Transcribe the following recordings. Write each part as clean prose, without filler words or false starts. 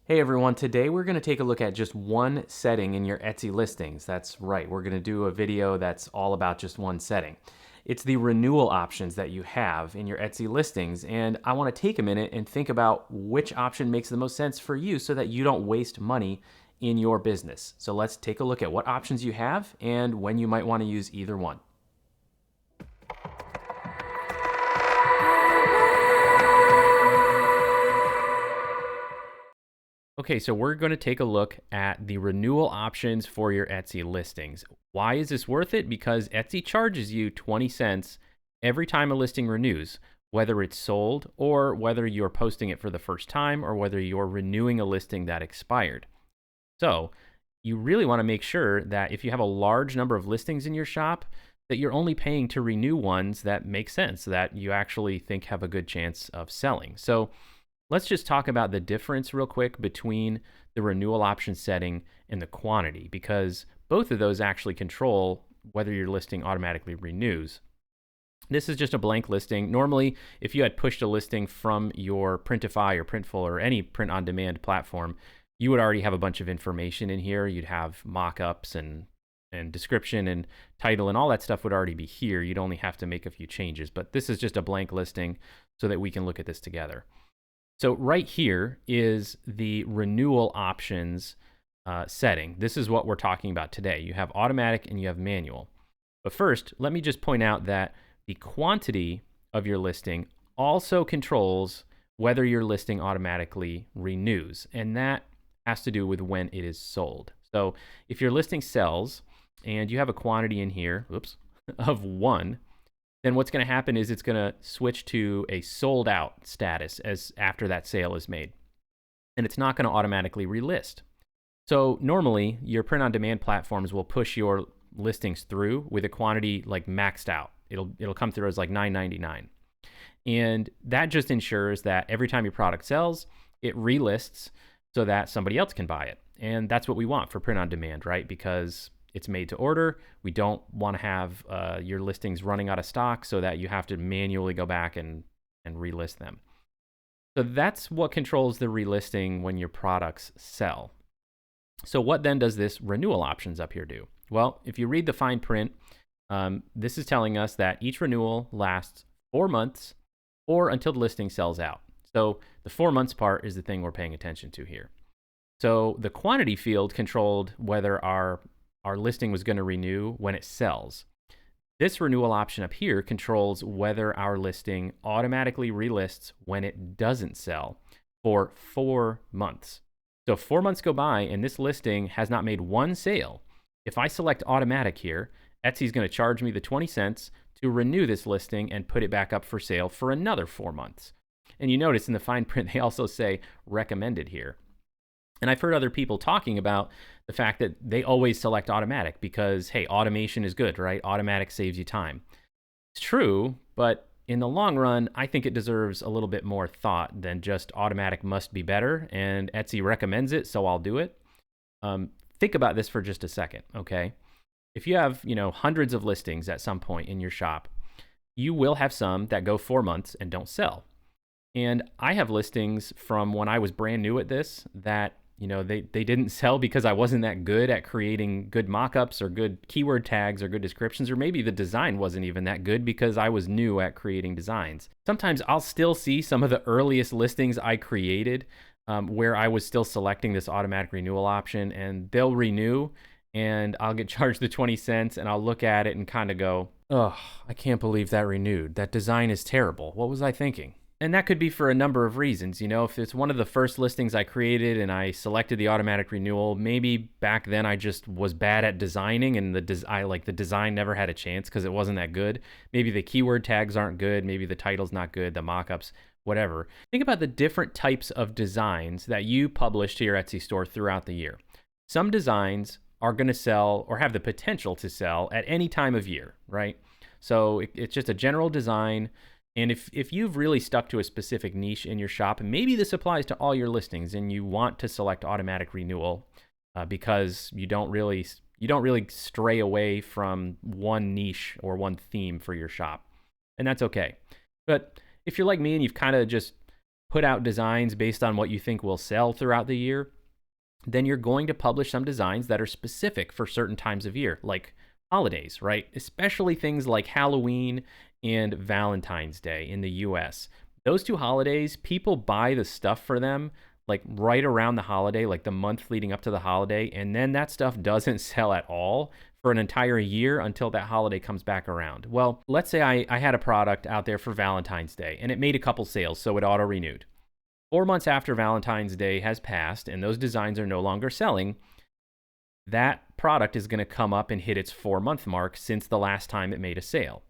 Hey everyone, today we're going to take a look at just one setting in your Etsy listings. That's right, we're going to do a video that's all about just one setting. It's the renewal options that you have in your Etsy listings, and I want to take a minute and think about which option makes the most sense for you so that you don't waste money in your business. So let's take a look at what options you have and when you might want to use either one. Okay, so we're going to take a look at the renewal options for your Etsy listings. Why is this worth it? Because Etsy charges you 20 cents every time a listing renews, whether it's sold or whether you're posting it for the first time or whether you're renewing a listing that expired. So you really want to make sure that if you have a large number of listings in your shop, that you're only paying to renew ones that make sense, that you actually think have a good chance of selling. So let's just talk about the difference real quick between the renewal option setting and the quantity, because both of those actually control whether your listing automatically renews. This is just a blank listing. Normally, if you had pushed a listing from your Printify or Printful or any print-on-demand platform, you would already have a bunch of information in here. You'd have mock-ups and description and title and all that stuff would already be here. You'd only have to make a few changes, but this is just a blank listing so that we can look at this together. So right here is the renewal options setting. This is what we're talking about today. You have automatic and you have manual. But first, let me just point out that the quantity of your listing also controls whether your listing automatically renews. And that has to do with when it is sold. So if your listing sells and you have a quantity in here, of 1, then what's going to happen is it's going to switch to a sold out status as after that sale is made. And it's not going to automatically relist. So normally your print on demand platforms will push your listings through with a quantity like maxed out. It'll come through as like $9.99. And that just ensures that every time your product sells, it relists so that somebody else can buy it. And that's what we want for print on demand, right? Because it's made to order. We don't want to have your listings running out of stock so that you have to manually go back and relist them. So that's what controls the relisting when your products sell. So what then does this renewal options up here do? Well, if you read the fine print, this is telling us that each renewal lasts 4 months or until the listing sells out. So the 4 months part is the thing we're paying attention to here. So the quantity field controlled whether our listing was going to renew when it sells. This renewal option up here controls whether our listing automatically relists when it doesn't sell for 4 months. So if 4 months go by and this listing has not made one sale, if I select automatic here, Etsy's going to charge me the 20 cents to renew this listing and put it back up for sale for another 4 months. And you notice in the fine print, they also say recommended here. And I've heard other people talking about the fact that they always select automatic because, hey, automation is good, right? Automatic saves you time. It's true, but in the long run, I think it deserves a little bit more thought than just automatic must be better, and Etsy recommends it, so I'll do it. Think about this for just a second, okay? If you have, hundreds of listings at some point in your shop, you will have some that go 4 months and don't sell. And I have listings from when I was brand new at this that they didn't sell because I wasn't that good at creating good mockups or good keyword tags or good descriptions, or maybe the design wasn't even that good because I was new at creating designs. Sometimes I'll still see some of the earliest listings I created where I was still selecting this automatic renewal option, and they'll renew and I'll get charged the 20 cents and I'll look at it and kind of go, oh, I can't believe that renewed. That design is terrible. What was I thinking? And that could be for a number of reasons. If it's one of the first listings I created and I selected the automatic renewal, maybe back then I just was bad at designing and the design never had a chance because it wasn't that good. Maybe the keyword tags aren't good. Maybe the title's not good, the mockups, whatever. Think about the different types of designs that you publish to your Etsy store throughout the year. Some designs are going to sell or have the potential to sell at any time of year, right? So it's just a general design. And if you've really stuck to a specific niche in your shop, and maybe this applies to all your listings, and you want to select automatic renewal because you don't really stray away from one niche or one theme for your shop, and that's okay. But if you're like me and you've kind of just put out designs based on what you think will sell throughout the year, then you're going to publish some designs that are specific for certain times of year, like holidays, right? Especially things like Halloween and Valentine's Day in the US. Those two holidays, people buy the stuff for them like right around the holiday, like the month leading up to the holiday, and then that stuff doesn't sell at all for an entire year until that holiday comes back around. Well, let's say I had a product out there for Valentine's Day and it made a couple sales, so it auto-renewed. 4 months after Valentine's Day has passed and those designs are no longer selling, that product is going to come up and hit its 4-month mark since the last time it made a sale.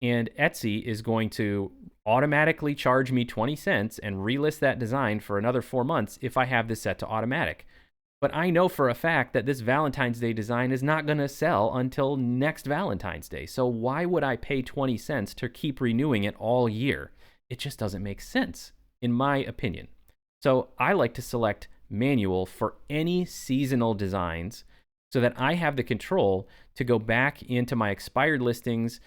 And Etsy is going to automatically charge me 20 cents and relist that design for another 4 months if I have this set to automatic. But I know for a fact that this Valentine's Day design is not going to sell until next Valentine's Day. So why would I pay 20 cents to keep renewing it all year? It just doesn't make sense, in my opinion. So I like to select manual for any seasonal designs so that I have the control to go back into my expired listings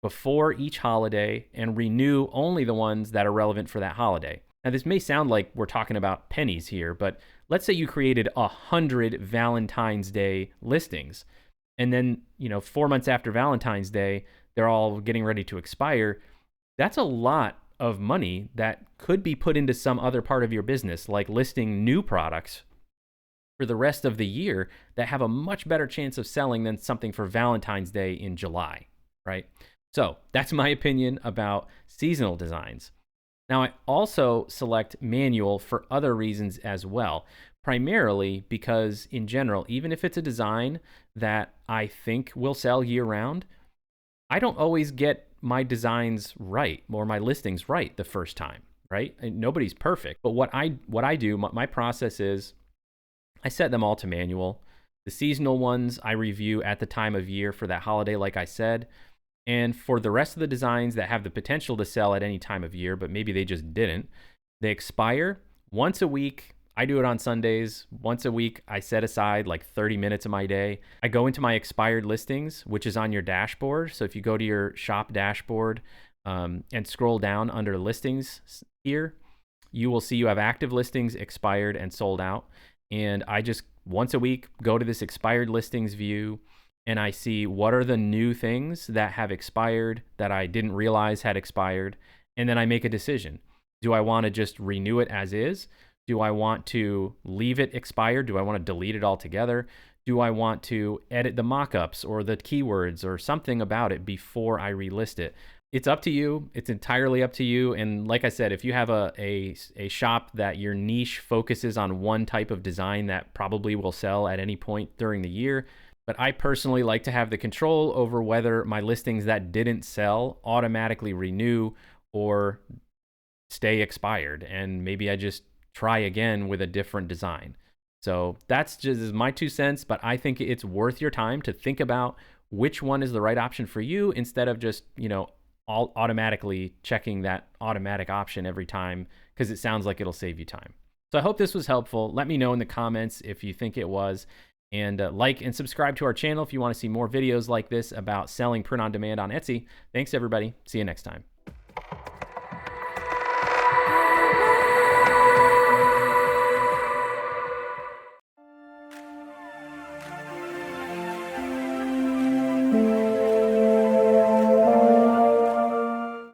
before each holiday and renew only the ones that are relevant for that holiday. Now, this may sound like we're talking about pennies here, but let's say you created 100 Valentine's Day listings, and then, 4 months after Valentine's Day, they're all getting ready to expire. That's a lot of money that could be put into some other part of your business, like listing new products for the rest of the year that have a much better chance of selling than something for Valentine's Day in July, right? So that's my opinion about seasonal designs. Now, I also select manual for other reasons as well, primarily because in general, even if it's a design that I think will sell year round, I don't always get my designs right or my listings right the first time, right? And nobody's perfect, but what I do, my process is I set them all to manual. The seasonal ones I review at the time of year for that holiday, like I said. And for the rest of the designs that have the potential to sell at any time of year, but maybe they just didn't, they expire once a week. I do it on Sundays. Once a week, I set aside like 30 minutes of my day. I go into my expired listings, which is on your dashboard. So if you go to your shop dashboard and scroll down under listings here, you will see you have active listings, expired, and sold out. And I just once a week go to this expired listings view, and I see what are the new things that have expired that I didn't realize had expired. And then I make a decision. Do I want to just renew it as is? Do I want to leave it expired? Do I want to delete it altogether? Do I want to edit the mockups or the keywords or something about it before I relist it? It's up to you. It's entirely up to you. And like I said, if you have a shop that your niche focuses on one type of design that probably will sell at any point during the year, but I personally like to have the control over whether my listings that didn't sell automatically renew or stay expired. And maybe I just try again with a different design. So that's just my 2 cents, but I think it's worth your time to think about which one is the right option for you instead of just, all automatically checking that automatic option every time because it sounds like it'll save you time. So I hope this was helpful. Let me know in the comments if you think it was. And like and subscribe to our channel if you want to see more videos like this about selling print on demand on Etsy. Thanks, everybody. See you next time.